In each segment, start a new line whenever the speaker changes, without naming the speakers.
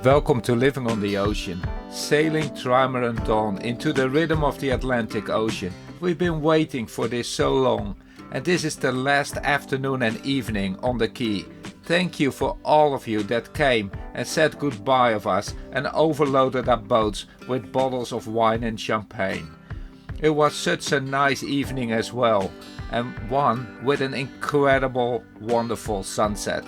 Welcome to Living on the Ocean, sailing Trimaran Dawn into the rhythm of the Atlantic Ocean. We've been waiting for this so long, and this is the last afternoon and evening on the quay. Thank you for all of you that came and said goodbye of us and overloaded our boats with bottles of wine and champagne. It was such a nice evening as well, and one with an incredible, wonderful sunset.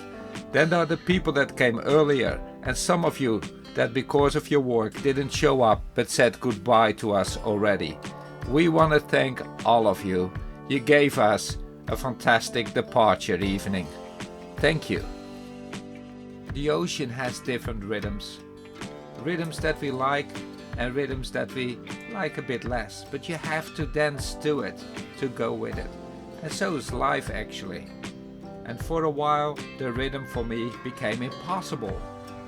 Then there are the people that came earlier, and some of you that because of your work didn't show up but said goodbye to us already. We want to thank all of you. You gave us a fantastic departure evening. Thank you. The ocean has different rhythms. Rhythms that we like and rhythms that we like a bit less. But you have to dance to it, to go with it. And so is life actually. And for a while the rhythm for me became impossible.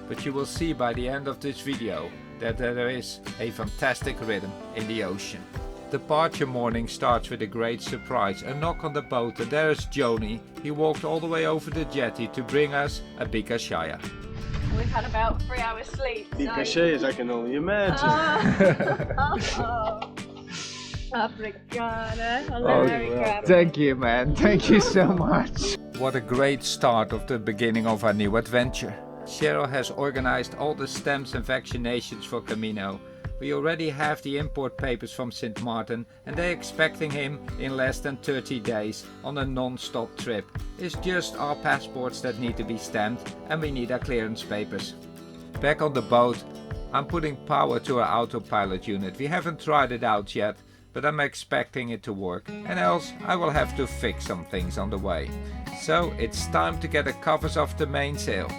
But you will see by the end of this video that there is a fantastic rhythm in the ocean. Departure morning starts with a great surprise, a knock on the boat, and there is Joni. He walked all the way over the jetty to bring us a bikashaya.
We've had about 3 hours sleep.
Bikashayas, I can only imagine.
Obrigada.
Oh, thank you, man. Thank you so much. What a great start of the beginning of our new adventure. Cheryl has organized all the stamps and vaccinations for Camino. We already have the import papers from St. Martin and they're expecting him in less than 30 days on a non-stop trip. It's just our passports that need to be stamped and we need our clearance papers. Back on the boat, I'm putting power to our autopilot unit. We haven't tried it out yet, but I'm expecting it to work, and else I will have to fix some things on the way. So it's time to get the covers off the mainsail.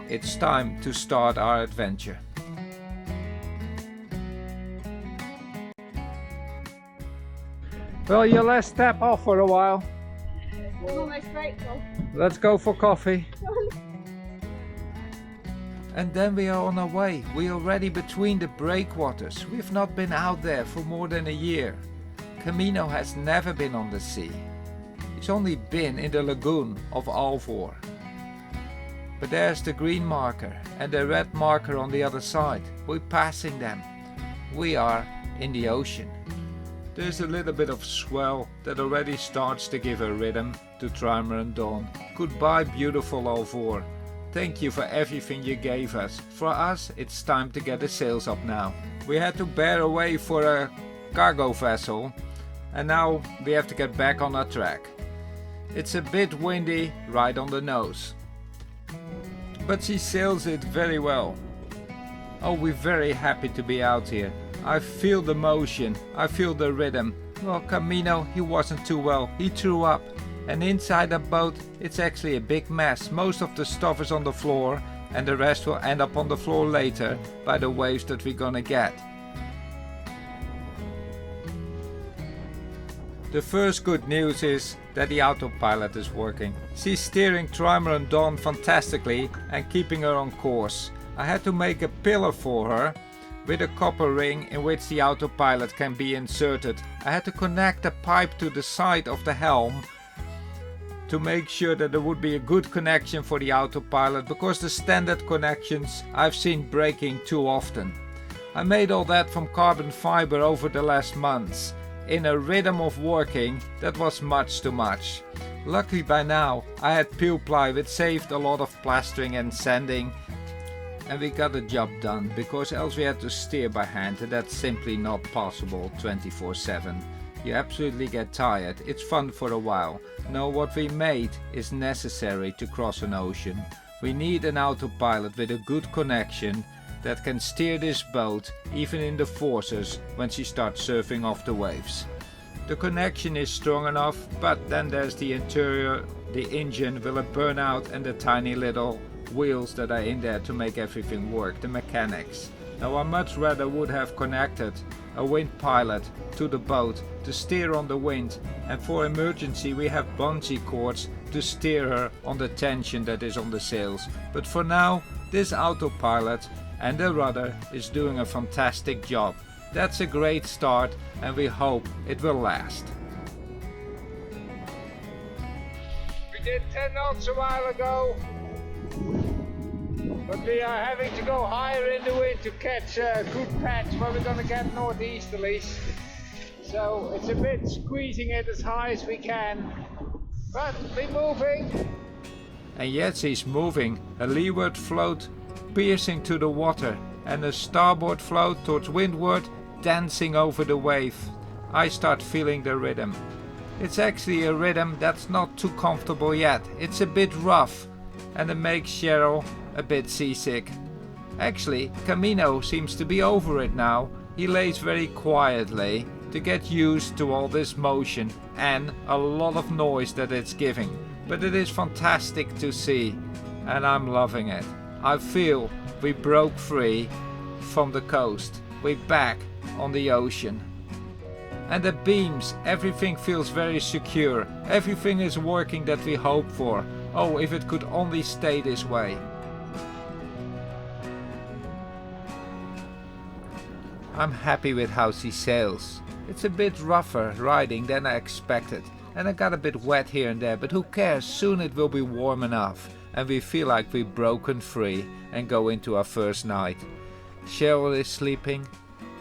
It's time to start our adventure. Well, you let's step off for a while.
I'm almost grateful.
Let's go for coffee. And then we are on our way. We are already between the breakwaters. We've not been out there for more than a year. Camino has never been on the sea. It's only been in the lagoon of Alvor. But there's the green marker and the red marker on the other side. We're passing them. We are in the ocean. There's a little bit of swell that already starts to give a rhythm to Trimaran Dawn. Goodbye, beautiful Alvor. Thank you for everything you gave us. For us, it's time to get the sails up now. We had to bear away for a cargo vessel, and now we have to get back on our track. It's a bit windy right on the nose, but she sails it very well. Oh, we're very happy to be out here. I feel the motion, I feel the rhythm. Well, Camino, he wasn't too well, he threw up. And inside the boat, it's actually a big mess. Most of the stuff is on the floor, and the rest will end up on the floor later by the waves that we're gonna get. The first good news is that the autopilot is working. She's steering Trimaran Dawn fantastically and keeping her on course. I had to make a pillar for her with a copper ring in which the autopilot can be inserted. I had to connect a pipe to the side of the helm to make sure that there would be a good connection for the autopilot, because the standard connections I've seen breaking too often. I made all that from carbon fiber over the last months. In a rhythm of working that was much too much. Luckily by now I had peel ply, which saved a lot of plastering and sanding, and we got the job done, because else we had to steer by hand, and that's simply not possible 24/7. You absolutely get tired. It's fun for a while. No, what we made is necessary to cross an ocean. We need an autopilot with a good connection that can steer this boat even in the forces when she starts surfing off the waves. The connection is strong enough, but then there's the interior, the engine, will it burn out, and the tiny little wheels that are in there to make everything work, the mechanics. Now I much rather would have connected a wind pilot to the boat to steer on the wind, and for emergency we have bungee cords to steer her on the tension that is on the sails. But for now, this autopilot and the rudder is doing a fantastic job. That's a great start, and we hope it will last. We did 10 knots a while ago. But we are having to go higher in the wind to catch a good patch where we're gonna get northeasterlies. So it's a bit squeezing it as high as we can. But we're moving. And yes, he's moving. A leeward float piercing to the water and a starboard float towards windward dancing over the wave. I start feeling the rhythm. It's actually a rhythm that's not too comfortable yet. It's a bit rough and it makes Cheryl a bit seasick. Actually, Camino seems to be over it now. He lays very quietly to get used to all this motion and a lot of noise that it's giving. But it is fantastic to see and I'm loving it. I feel we broke free from the coast. We're back on the ocean. And the beams, everything feels very secure. Everything is working that we hope for. Oh, if it could only stay this way. I'm happy with how she sails. It's a bit rougher riding than I expected. And I got a bit wet here and there, but who cares? Soon it will be warm enough. And we feel like we've broken free and go into our first night. Cheryl is sleeping.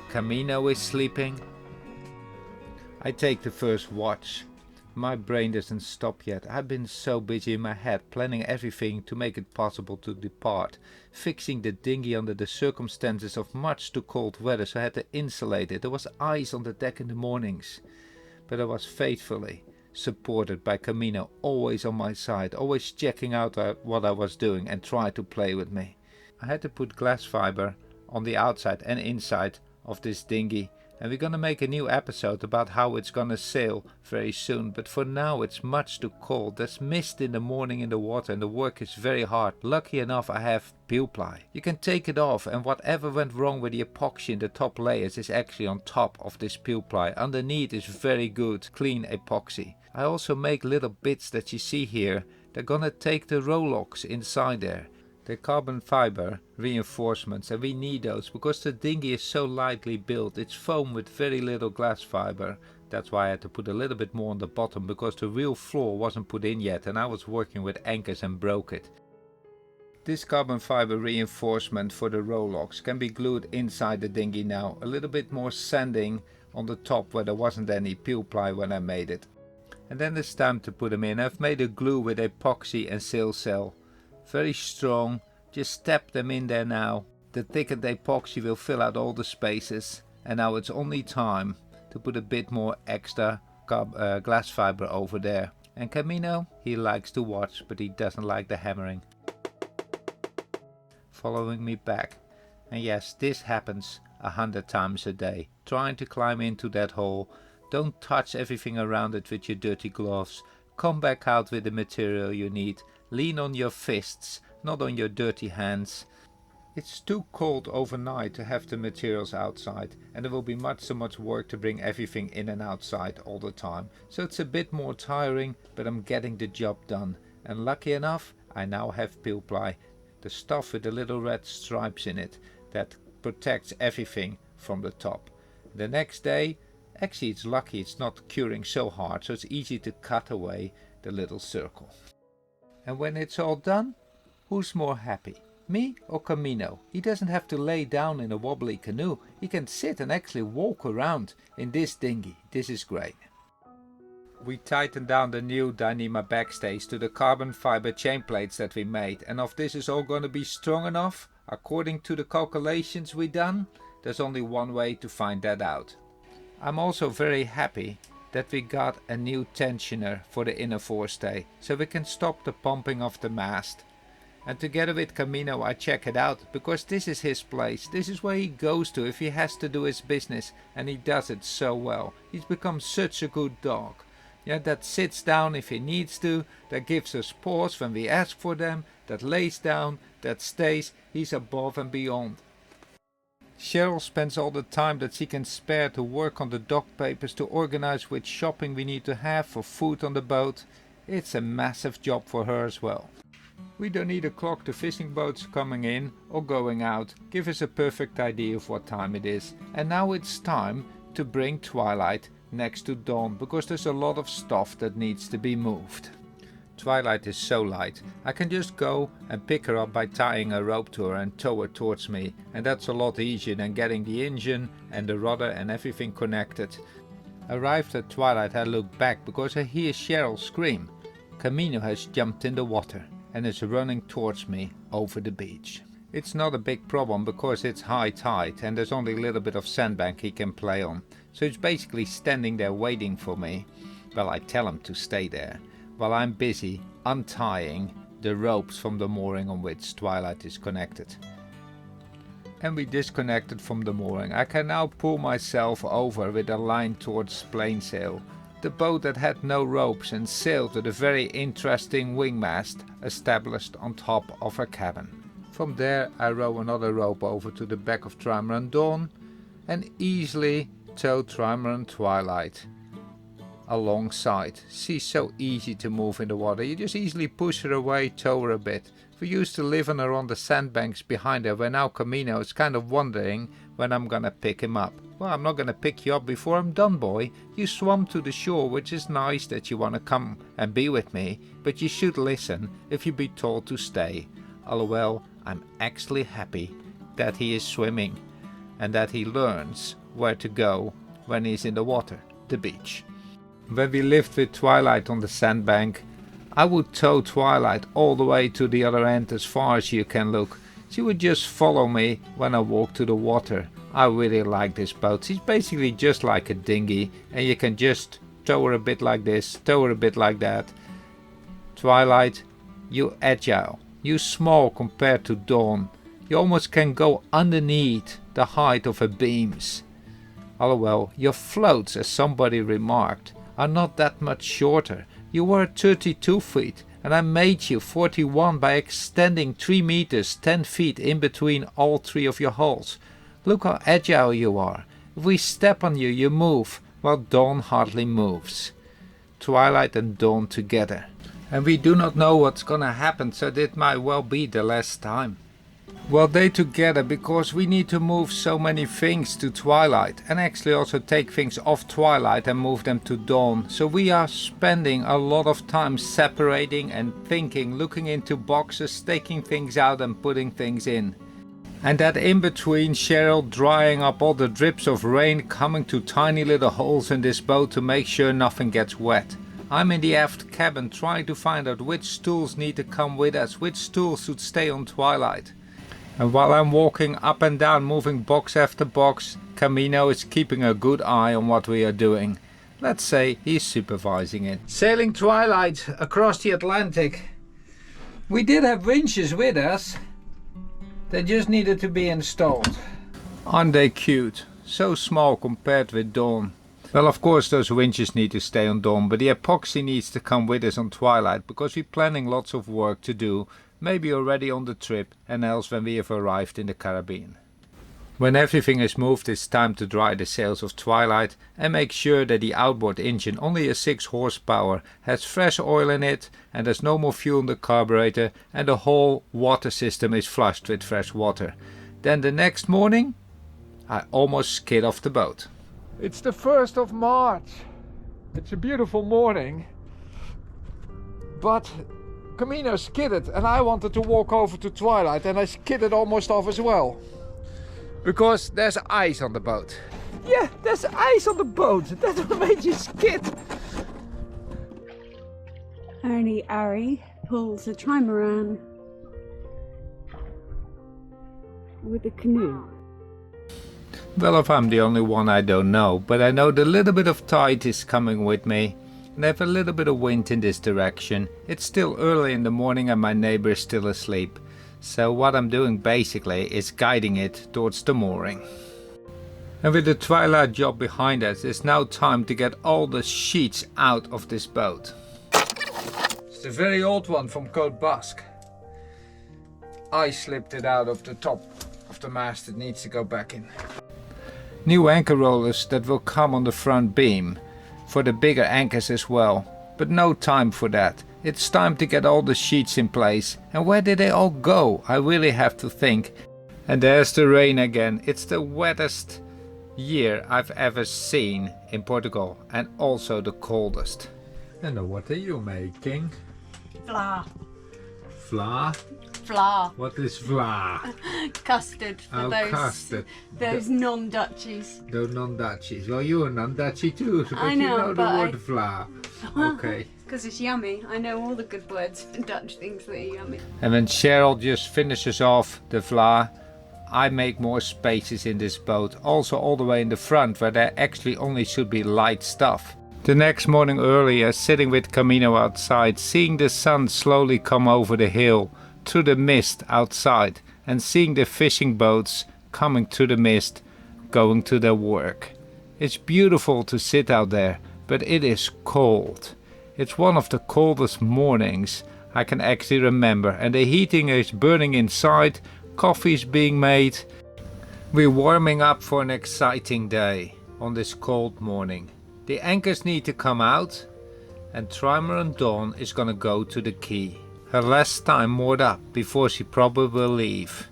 Camino is sleeping. I take the first watch. My brain doesn't stop yet. I've been so busy in my head planning everything to make it possible to depart. Fixing the dinghy under the circumstances of much too cold weather, so I had to insulate it. There was ice on the deck in the mornings. But I was faithfully supported by Camino, always on my side, always checking out what I was doing and try to play with me. I had to put glass fiber on the outside and inside of this dinghy. And we're gonna make a new episode about how it's gonna sail very soon. But for now it's much too cold. There's mist in the morning in the water and the work is very hard. Lucky enough I have peel ply. You can take it off and whatever went wrong with the epoxy in the top layers is actually on top of this peel ply. Underneath is very good, clean epoxy. I also make little bits that you see here. They're gonna take the rowlocks inside there. The carbon fiber reinforcements, and we need those because the dinghy is so lightly built. It's foam with very little glass fiber. That's why I had to put a little bit more on the bottom because the real floor wasn't put in yet and I was working with anchors and broke it. This carbon fiber reinforcement for the rowlocks can be glued inside the dinghy now. A little bit more sanding on the top where there wasn't any peel ply when I made it. And then it's time to put them in. I've made a glue with epoxy and sail cell. Very strong, just step them in there now. The thickened epoxy will fill out all the spaces and now it's only time to put a bit more extra glass fiber over there. And Camino, he likes to watch but he doesn't like the hammering. Following me back. And yes, this happens 100 times a day. Trying to climb into that hole. Don't touch everything around it with your dirty gloves. Come back out with the material you need. Lean on your fists, not on your dirty hands. It's too cold overnight to have the materials outside and there will be so much work to bring everything in and outside all the time. So it's a bit more tiring, but I'm getting the job done. And lucky enough, I now have peel ply. The stuff with the little red stripes in it that protects everything from the top. The next day, actually it's lucky it's not curing so hard, so it's easy to cut away the little circle. And when it's all done, who's more happy? Me or Camino? He doesn't have to lay down in a wobbly canoe. He can sit and actually walk around in this dinghy. This is great. We tightened down the new Dyneema backstays to the carbon fiber chain plates that we made. And if this is all going to be strong enough, according to the calculations we done, there's only one way to find that out. I'm also very happy that we got a new tensioner for the inner forestay, so we can stop the pumping of the mast. And together with Camino I check it out, because this is his place, this is where he goes to if he has to do his business, and he does it so well. He's become such a good dog. Yeah, that sits down if he needs to, that gives us paws when we ask for them, that lays down, that stays, he's above and beyond. Cheryl spends all the time that she can spare to work on the dock papers, to organize which shopping we need to have for food on the boat. It's a massive job for her as well. We don't need to clock the fishing boats coming in or going out. Give us a perfect idea of what time it is. And now it's time to bring Twilight next to Dawn, because there's a lot of stuff that needs to be moved. Twilight is so light. I can just go and pick her up by tying a rope to her and tow her towards me, and that's a lot easier than getting the engine and the rudder and everything connected. Arrived at Twilight, I look back because I hear Cheryl scream. Camino has jumped in the water and is running towards me over the beach. It's not a big problem because it's high tide and there's only a little bit of sandbank he can play on, so he's basically standing there waiting for me. Well, I tell him to stay there while I'm busy untying the ropes from the mooring on which Twilight is connected. And we disconnected from the mooring. I can now pull myself over with a line towards plain sail, the boat that had no ropes, and sail to the very interesting wingmast established on top of her cabin. From there I row another rope over to the back of Trimaran Dawn and easily tow Trimaran Twilight alongside. She's so easy to move in the water. You just easily push her away, tow her a bit. We used to live on her on the sandbanks behind her, where now Camino is kind of wondering when I'm gonna pick him up. Well, I'm not gonna pick you up before I'm done, boy. You swam to the shore, which is nice that you wanna come and be with me, but you should listen if you be told to stay. LOL, I'm actually happy that he is swimming and that he learns where to go when he's in the water, the beach. When we lived with Twilight on the sandbank, I would tow Twilight all the way to the other end as far as you can look. She would just follow me when I walked to the water. I really like this boat. She's basically just like a dinghy and you can just tow her a bit like this, tow her a bit like that. Twilight, you agile, you small compared to Dawn. You almost can go underneath the height of her beams. LOL, your floats, as somebody remarked, are not that much shorter. You were 32 feet and I made you 41 by extending 3 meters 10 feet in between all 3 of your hulls. Look how agile you are. If we step on you, you move, while Dawn hardly moves. Twilight and Dawn together. And we do not know what's gonna happen, so it might well be the last time. Well, they together because we need to move so many things to Twilight and actually also take things off Twilight and move them to Dawn. So we are spending a lot of time separating and thinking, looking into boxes, taking things out and putting things in. And that in between, Cheryl drying up all the drips of rain coming to tiny little holes in this boat to make sure nothing gets wet. I'm in the aft cabin trying to find out which stools need to come with us, which stools should stay on Twilight. And while I'm walking up and down, moving box after box, Camino is keeping a good eye on what we are doing. Let's say he's supervising it. Sailing Twilight across the Atlantic. We did have winches with us. They just needed to be installed. Aren't they cute? So small compared with Dawn. Well, of course those winches need to stay on Dawn, but the epoxy needs to come with us on Twilight because we're planning lots of work to do. Maybe already on the trip and else when we have arrived in the Caribbean. When everything is moved, it's time to dry the sails of Twilight and make sure that the outboard engine, only a 6 horsepower, has fresh oil in it and there's no more fuel in the carburetor and the whole water system is flushed with fresh water. Then the next morning, I almost skid off the boat. It's the 1st of March. It's a beautiful morning, but Camino skidded and I wanted to walk over to Twilight and I skidded almost off as well. Because there's ice on the boat. Yeah, there's ice on the boat. That's what made you skid.
Only Arie pulls a trimaran with a canoe.
Well, if I'm the only one, I don't know. But I know the little bit of tide is coming with me. And I have a little bit of wind in this direction. It's still early in the morning and my neighbor is still asleep. So what I'm doing basically is guiding it towards the mooring. And with the Twilight job behind us, it's now time to get all the sheets out of this boat. It's a very old one from Côte Basque. I slipped it out of the top of the mast. It needs to go back in. New anchor rollers that will come on the front beam. For the bigger anchors as well, but no time for that. It's time to get all the sheets in place. And where did they all go? I really have to think. And there's the rain again. It's the wettest year I've ever seen in Portugal and also the coldest. And what are you making?
Flour.
Flour?
Flour.
What is flour?
Custard for
Oh,
those
custard.
those non-Dutchies.
No non-Dutchies. Well, you're a non-Dutchie too, but
I
you
know,
know the
but
word flour. Okay.
Because it's yummy. I know all the good words for Dutch things that are yummy.
And when Cheryl just finishes off the flour, I make more spaces in this boat, also all the way in the front where there actually only should be light stuff. The next morning earlier, sitting with Camino outside, seeing the sun slowly come over the hill through the mist outside and seeing the fishing boats coming through the mist, going to their work. It's beautiful to sit out there, but it is cold. It's one of the coldest mornings I can actually remember, and the heating is burning inside, coffee is being made. We're warming up for an exciting day on this cold morning. The anchors need to come out, and Trimaran Dawn is gonna go to the quay. Her last time moored up before she probably will leave,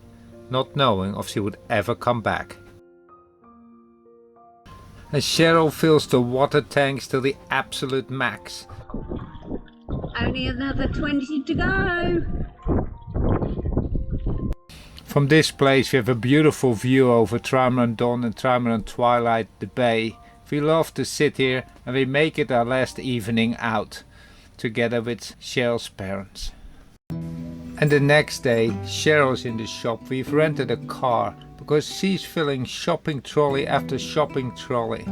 not knowing if she would ever come back. And Cheryl fills the water tanks to the absolute max.
Only another 20 to go.
From this place we have a beautiful view over Trimaran Dawn and Trimaran Twilight, the bay. We love to sit here and we make it our last evening out, together with Cheryl's parents. And the next day Cheryl's in the shop. We've rented a car because she's filling shopping trolley after shopping trolley.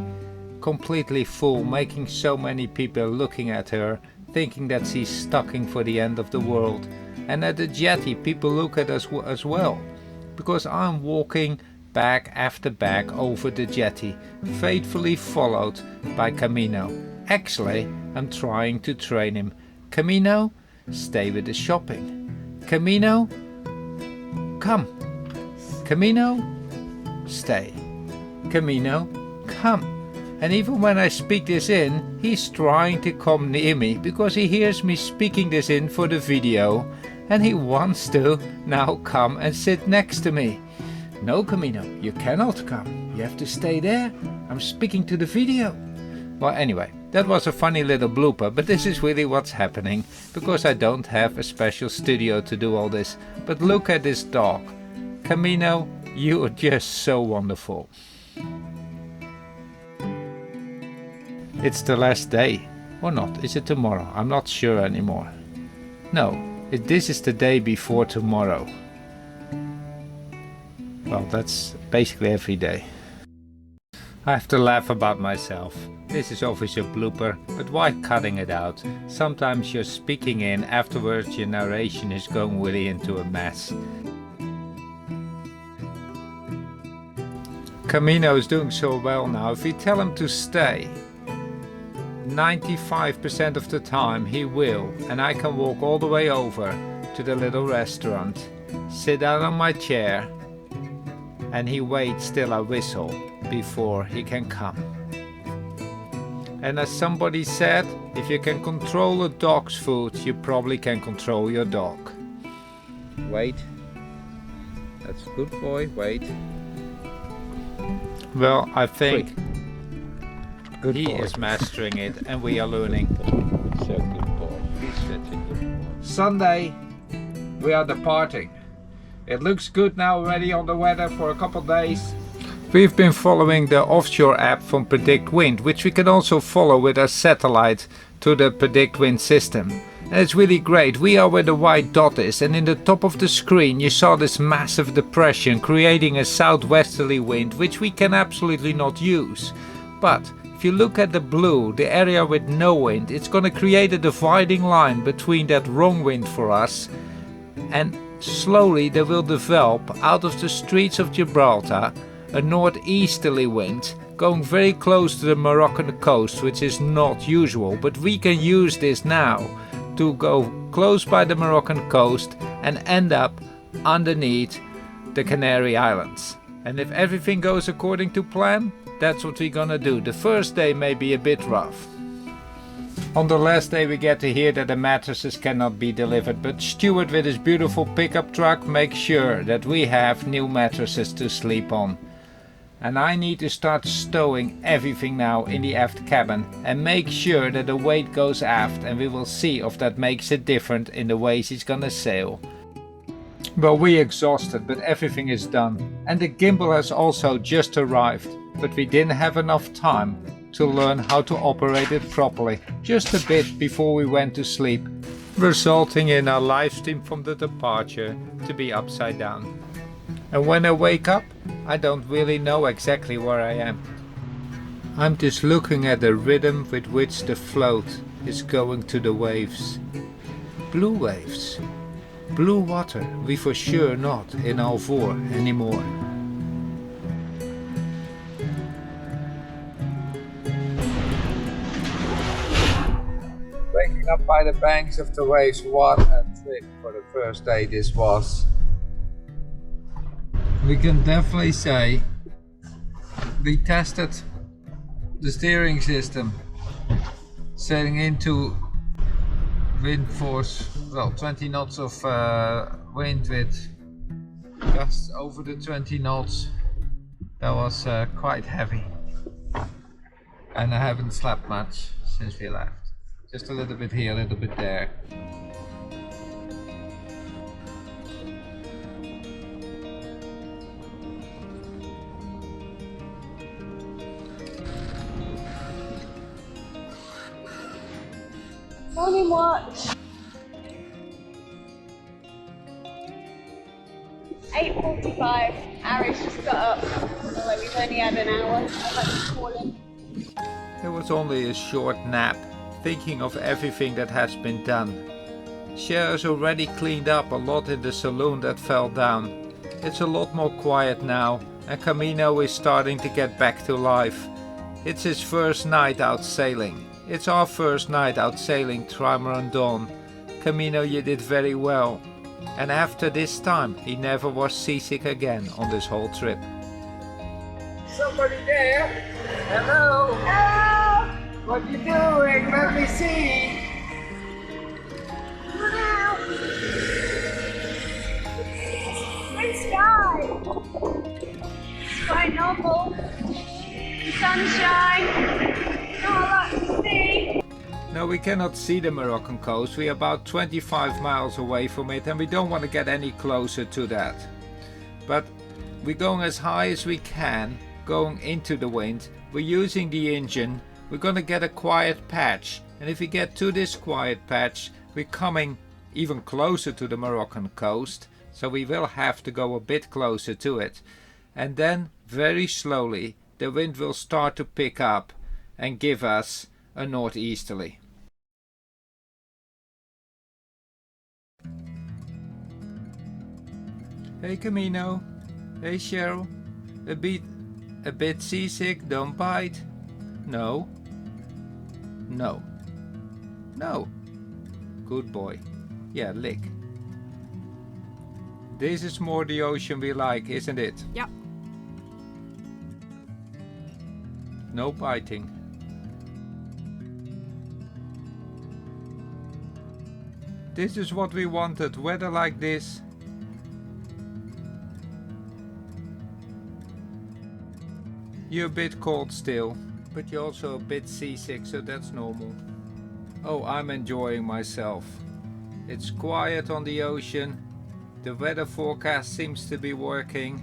Completely full, making so many people looking at her, thinking that she's stocking for the end of the world. And at the jetty people look at us as well, because I'm walking bag after bag over the jetty, faithfully followed by Camino. Actually, I'm trying to train him. Camino, stay with the shopping. Camino, come. Camino, stay. Camino, come. And even when I speak this in, he's trying to come near me because he hears me speaking this in for the video, and he wants to now come and sit next to me. No, Camino, you cannot come. You have to stay there. I'm speaking to the video. Well, anyway, that was a funny little blooper, but this is really what's happening because I don't have a special studio to do all this. But look at this dog. Camino, you are just so wonderful. It's the last day, or not? Is it tomorrow? I'm not sure anymore. No, this is the day before tomorrow. Well, that's basically every day. I have to laugh about myself. This is obviously a blooper, but why cutting it out? Sometimes you're speaking in, afterwards your narration is going really into a mess. Camino is doing so well now. If you tell him to stay, 95% of the time he will, and I can walk all the way over to the little restaurant, sit down on my chair, and he waits till I whistle before he can come. And as somebody said, if you can control a dog's food, you probably can control your dog. Wait. That's a good boy, wait. Well, I think
Good
he
boy.
is mastering it and we are learning.
So good boy. He's such a good boy.
Sunday, we are departing. It looks good now already on the weather for a couple days. We've been following the offshore app from Predict Wind, which we can also follow with our satellite to the Predict Wind system. And it's really great. We are where the white dot is, and in the top of the screen you saw this massive depression creating a southwesterly wind, which we can absolutely not use. But if you look at the blue, the area with no wind, it's going to create a dividing line between that wrong wind for us, and slowly there will develop out of the streets of Gibraltar a northeasterly wind going very close to the Moroccan coast, which is not usual, but we can use this now to go close by the Moroccan coast and end up underneath the Canary Islands. And if everything goes according to plan, that's what we're gonna do. The first day may be a bit rough. On the last day we get to hear that the mattresses cannot be delivered, but Stuart with his beautiful pickup truck makes sure that we have new mattresses to sleep on. And I need to start stowing everything now in the aft cabin and make sure that the weight goes aft, and we will see if that makes it different in the ways it's gonna sail. Well, we're exhausted, but everything is done. And the gimbal has also just arrived, but we didn't have enough time to learn how to operate it properly, just a bit before we went to sleep, resulting in our live stream from the departure to be upside down. And when I wake up, I don't really know exactly where I am. I'm just looking at the rhythm with which the float is going to the waves. Blue waves. Blue water, we for sure not in Alvor anymore. Waking up by the banks of the waves, what a trip for the first day this was. We can definitely say we tested the steering system, sailing into wind force, well, 20 knots of wind with gusts over the 20 knots. That was quite heavy, and I haven't slept much since we left. Just a little bit here, a little bit there.
Morning watch. 8:45. Arie's just got up. Although we've only had an hour. I'd like to call him.
It was only a short nap, thinking of everything that has been done. Cheryl's already cleaned up a lot in the saloon that fell down. It's a lot more quiet now, and Camino is starting to get back to life. It's his first night out sailing. It's our first night out sailing Trimaran Dawn. Camino, you did very well. And after this time, he never was seasick again on this whole trip. Somebody there? Hello?
Hello!
What you doing? Let me see.
Wow! Great sky! It's quite novel. Sunshine. Not a lot to see.
No, we cannot see the Moroccan coast. We are about 25 miles away from it, and we don't want to get any closer to that. But we're going as high as we can, going into the wind. We're using the engine. We're going to get a quiet patch, and if we get to this quiet patch, we're coming even closer to the Moroccan coast, so we will have to go a bit closer to it. And then, very slowly, the wind will start to pick up and give us a northeasterly. Hey Camino, hey Cheryl, a bit seasick, don't bite. No, no, no, good boy, yeah, lick. This is more the ocean we like, isn't it?
Yep.
No biting. This is what we wanted, weather like this. You're a bit cold still, but you're also a bit seasick, so that's normal. Oh, I'm enjoying myself. It's quiet on the ocean. The weather forecast seems to be working.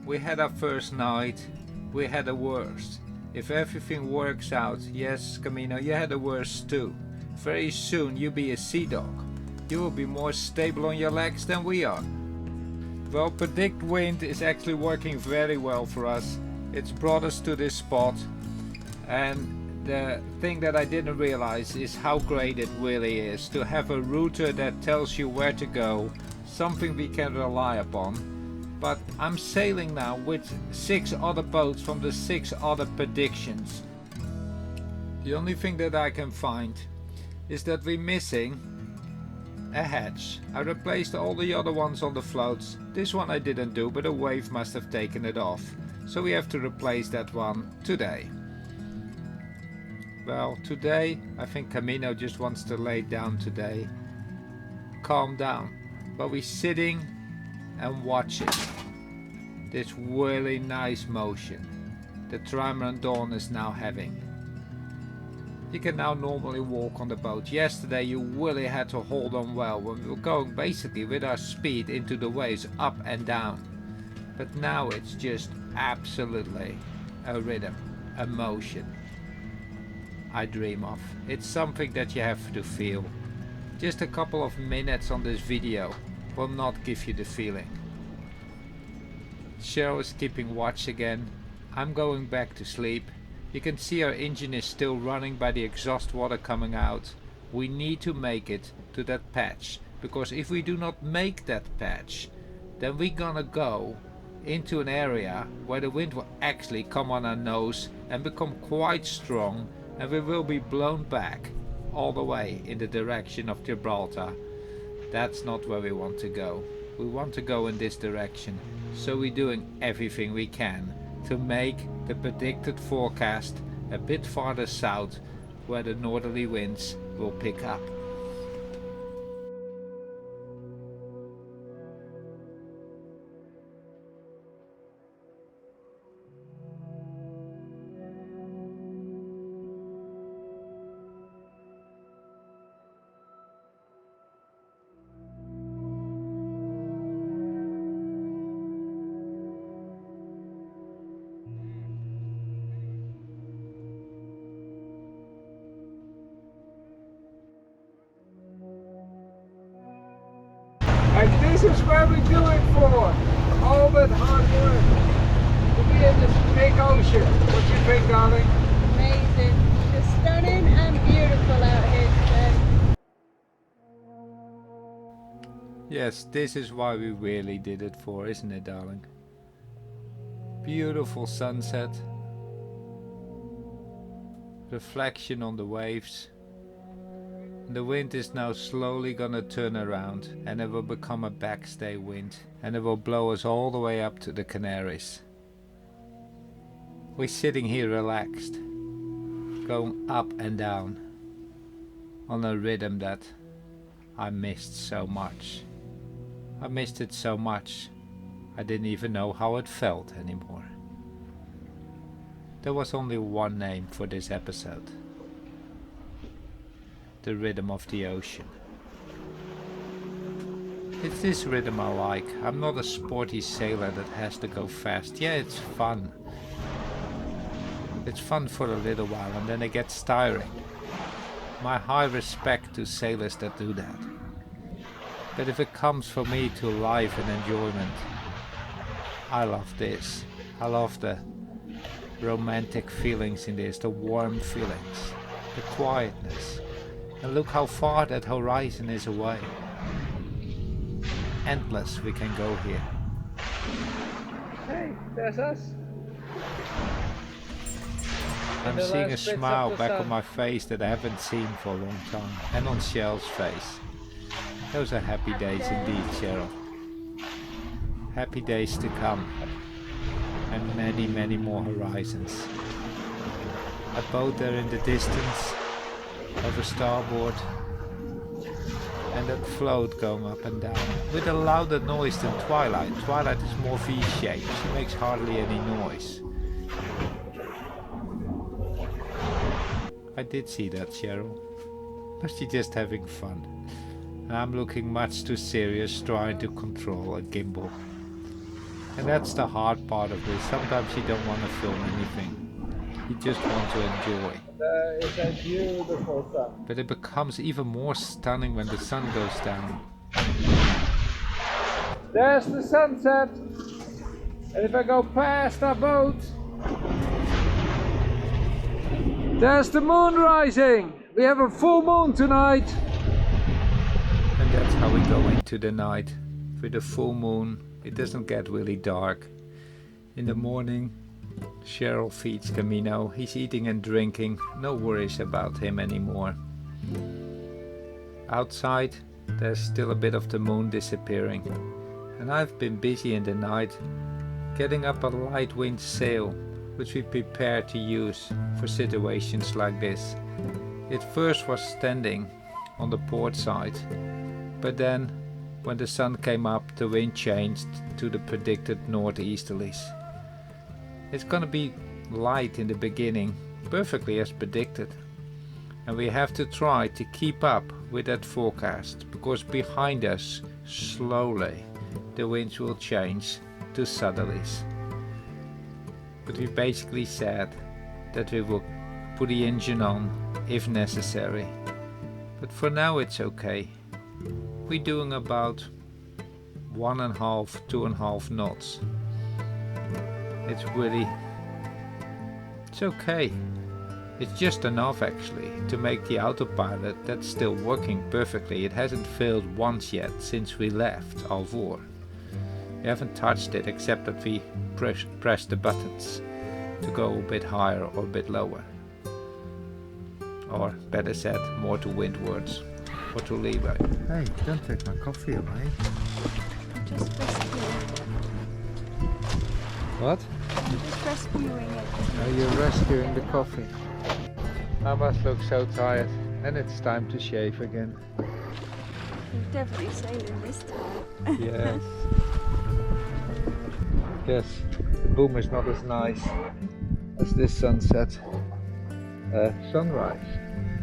We had our first night. We had a worst. If everything works out, yes, Camino, you had a worst too. Very soon you'll be a sea dog. You will be more stable on your legs than we are. Well, predict wind is actually working very well for us. It's brought us to this spot, and the thing that I didn't realize is how great it really is to have a router that tells you where to go, something we can rely upon. But I'm sailing now with 6 other boats from the 6 other predictions. The only thing that I can find is that we're missing a hatch. I replaced all the other ones on the floats. This one I didn't do, but a wave must have taken it off. So we have to replace that one today. Well, today I think Camino just wants to lay down today. Calm down. But we're sitting and watching. this really nice motion the Trimaran Dawn is now having. You can now normally walk on the boat. Yesterday you really had to hold on well when we were going basically with our speed into the waves up and down. But now it's just absolutely a rhythm, a motion I dream of. It's something that you have to feel. Just a couple of minutes on this video will not give you the feeling. Cheryl is keeping watch again. I'm going back to sleep. You can see our engine is still running by the exhaust water coming out. We need to make it to that patch, because if we do not make that patch, then we're gonna go into an area where the wind will actually come on our nose and become quite strong, and we will be blown back all the way in the direction of Gibraltar. That's not where we want to go. We want to go in this direction, so we're doing everything we can to make the predicted forecast a bit farther south where the northerly winds will pick up. And this is where we do it for. All that hard work to be in this big ocean. What do you think, darling?
Amazing. Just stunning and beautiful out here today.
Yes, this is why we really did it for, isn't it, darling? Beautiful sunset. Reflection on the waves. The wind is now slowly gonna turn around, and it will become a backstay wind, and it will blow us all the way up to the Canaries. We're sitting here relaxed, going up and down on a rhythm that I missed so much. I missed it so much I didn't even know how it felt anymore. There was only one name for this episode: the rhythm of the ocean. It's this rhythm I like. I'm not a sporty sailor that has to go fast. Yeah, it's fun. It's fun for a little while, and then it gets tiring. My high respect to sailors that do that. But if it comes for me to life and enjoyment, I love this. I love the romantic feelings in this, the warm feelings, the quietness. And look how far that horizon is away. Endless we can go here. Hey, there's us. I'm seeing a smile back on my face that I haven't seen for a long time. And on Cheryl's face. Those are happy days indeed, Cheryl. Happy days to come. And many, many more horizons. A boat there in the distance, over starboard, and that float going up and down with a louder noise than Twilight. Twilight is more V-shaped, she makes hardly any noise. I did see that, Cheryl, but she's just having fun, and I'm looking much too serious trying to control a gimbal. And that's the hard part of this. Sometimes you don't want to film anything, you just want to enjoy.
It's a beautiful sun.
But it becomes even more stunning when the sun goes down. There's the sunset. And if I go past our boat, there's the moon rising. We have a full moon tonight. And that's how we go into the night. With a full moon, it doesn't get really dark. In the morning, Cheryl feeds Camino. He's eating and drinking. No worries about him anymore. Outside, there's still a bit of the moon disappearing. And I've been busy in the night getting up a light wind sail, which we prepare to use for situations like this. It first was standing on the port side, but then When the sun came up, the wind changed to the predicted northeasterlies. It's gonna be light in the beginning, perfectly as predicted. And we have to try to keep up with that forecast, because behind us, slowly, the winds will change to southerlies. But we basically said that we will put the engine on if necessary. But for now it's okay. We're doing about 1.5, 2.5 knots. It's okay. It's just enough actually to make the autopilot that's still working perfectly. It hasn't failed once yet since we left Alvor. We haven't touched it except that we pressed the buttons to go a bit higher or a bit lower. Or better said, more to windwards or to leeway. Hey, don't take my coffee away.
Just rescuing it.
What?
Just rescuing it.
Oh, you're rescuing the coffee. I must look so tired, and it's time to shave again.
We're definitely sailing this time.
Yes. Yes, the boom is not as nice as this sunset. Sunrise.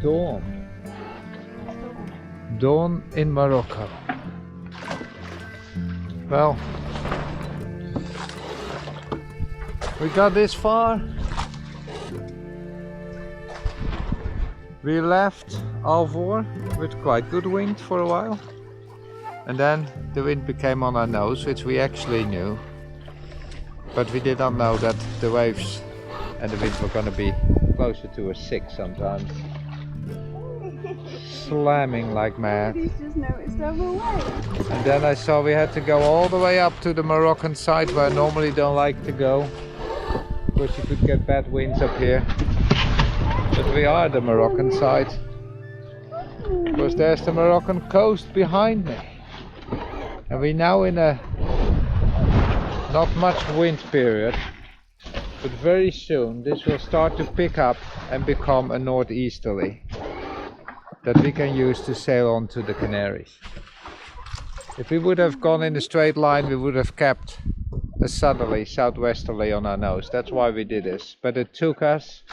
Dawn. Dawn in Morocco. Well, we got this far. We left Alvor with quite good wind for a while. And then the wind became on our nose, which we actually knew. But we did not know that the waves and the wind were going to be closer to a 6 sometimes. Slamming like mad.
He's just noticed overweight.
And then I saw we had to go all the way up to the Moroccan side where I normally don't like to go. Because you could get bad winds up here. But we are the Moroccan side. Because there's the Moroccan coast behind me. And we're now in a not much wind period. But very soon this will start to pick up and become a northeasterly that we can use to sail on to the Canaries. If we would have gone in a straight line, we would have kept a southerly, southwesterly on our nose. That's why we did this. But it took us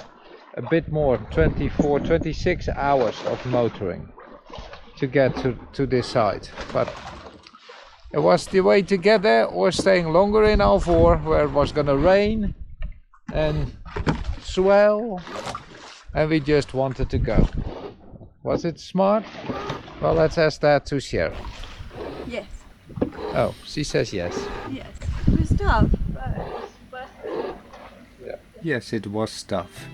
a bit more, 24, 26 hours of motoring to get to this side. But it was the way to get there, or staying longer in Alvor where it was gonna rain and swell, and we just wanted to go. Was it smart? Well, let's ask that to Cheryl.
Yes.
Oh, she says yes.
Yes. It was tough, but
Yeah. Yes, it was tough.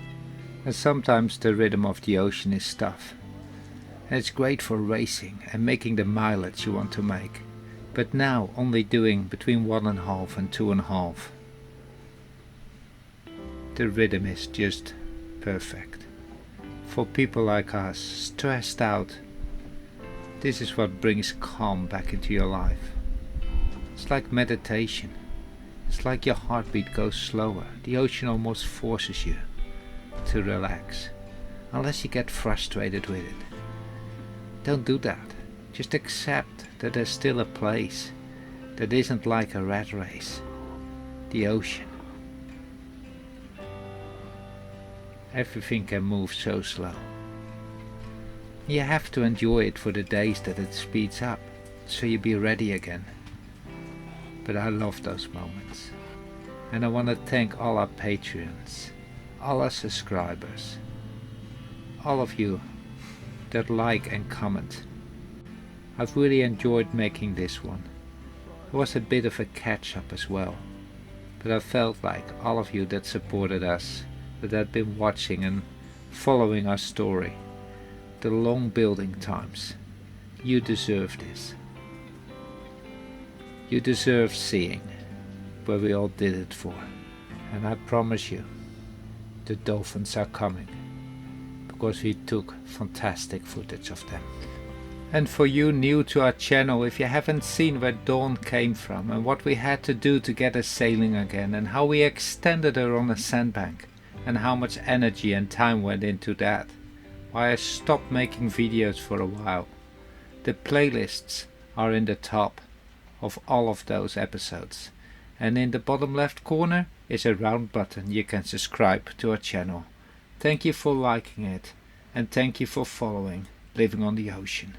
And sometimes the rhythm of the ocean is tough. And it's great for racing and making the mileage you want to make. But now only doing between 1.5 and 2.5. The rhythm is just perfect. For people like us, stressed out, this is what brings calm back into your life. It's like meditation. It's like your heartbeat goes slower. The ocean almost forces you to relax, unless you get frustrated with it. Don't do that. Just accept that there's still a place that isn't like a rat race. The ocean. Everything can move so slow. You have to enjoy it for the days that it speeds up, so you be ready again. But I love those moments. And I want to thank all our Patreons, all our subscribers, all of you that like and comment. I've really enjoyed making this one. It was a bit of a catch-up as well. But I felt like all of you that supported us, that had been watching and following our story, the long building times, you deserve this. You deserve seeing where we all did it for. And I promise you, the dolphins are coming, because we took fantastic footage of them. And for you new to our channel, if you haven't seen where Dawn came from and what we had to do to get her sailing again, and how we extended her on a sandbank, and how much energy and time went into that, why I stopped making videos for a while, the playlists are in the top of all of those episodes. And in the bottom left corner is a round button you can subscribe to our channel. Thank you for liking it, and thank you for following Living on the Ocean.